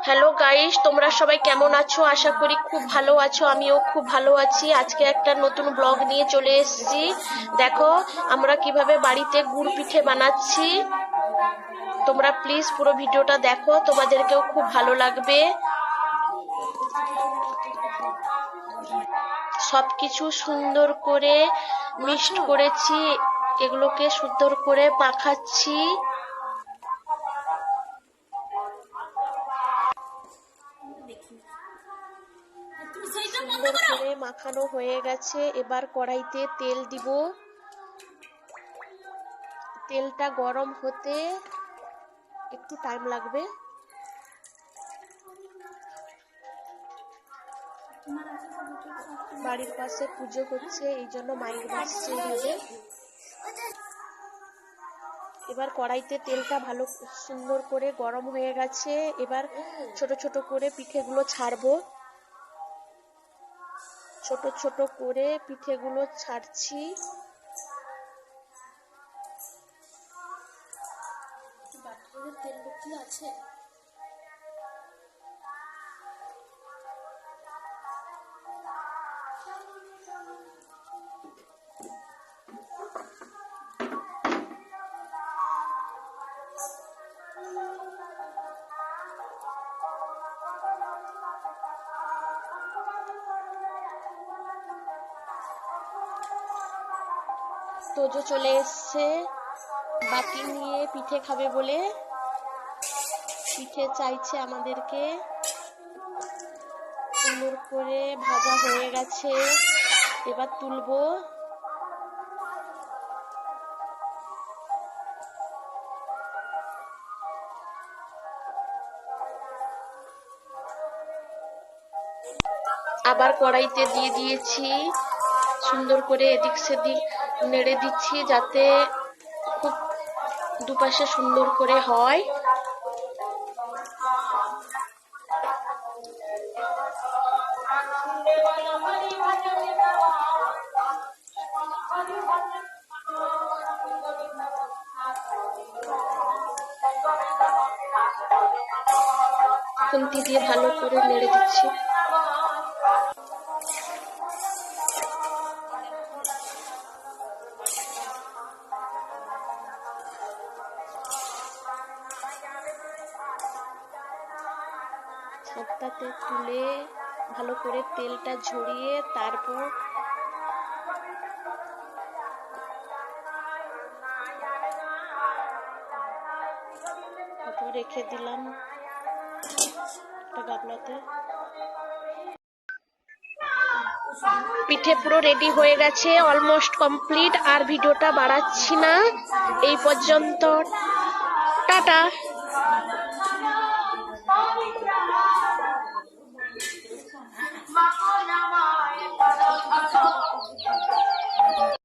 Hello guys, তোমরা সবাই কেমন আছো? আশা করি খুব ভালো আছো। আমিও খুব ভালো আছি। আজকে একটা নতুন ব্লগ নিয়ে চলে এসেছি। দেখো আমরা কিভাবে বাড়িতে গুড় পিঠে বানাচ্ছি। তোমরা প্লিজ পুরো ভিডিওটা দেখো, তোমাদেরকেও খুব ভালো লাগবে। সবকিছু সুন্দর করে মিক্সড করেছি, এগুলোকে সুন্দর করে মাখাচ্ছি। সুন্দর করে মাখানো হয়ে গেছে। এবার কড়াইতে তেল দিব। তেলটা গরম হতে একটু টাইম লাগবে। বাড়ির পাশে পুজো হচ্ছে, এই জন্য মাইক বাজছে এইভাবে। এবার কড়াইতে তেলটা ভালো সুন্দর করে গরম হয়ে গেছে। এবার ছোট ছোট করে পিঠেগুলো ছাড়বো। ছোট ছোট করে পিঠেগুলো ছাড়ছি। তেল লুচি আছে। তোজো চলে এসছে বাটি নিয়ে পিঠে খাবে বলে। পিঠে চাইছে আমাদেরকে। সুন্দর করে ভাজা হয়ে গেছে, এবার তুলবো। আবার কড়াইতে দিয়ে দিয়েছি। সুন্দর করে এদিক সেদিক নেড়ে দিচ্ছি যাতে খুব দুপাশে সুন্দর করে হয়। খুন্তি দিয়ে ভালো করে নেড়ে দিচ্ছি। ছাদটাতে তুলে ভালো করে তেলটা ঝরিয়ে তারপর রেখে দিলাম একটা গামলাতে। পিঠে পুরো রেডি হয়ে গেছে, অলমোস্ট কমপ্লিট। আর ভিডিওটা বাড়াচ্ছি না, এই পর্যন্ত। টাটা।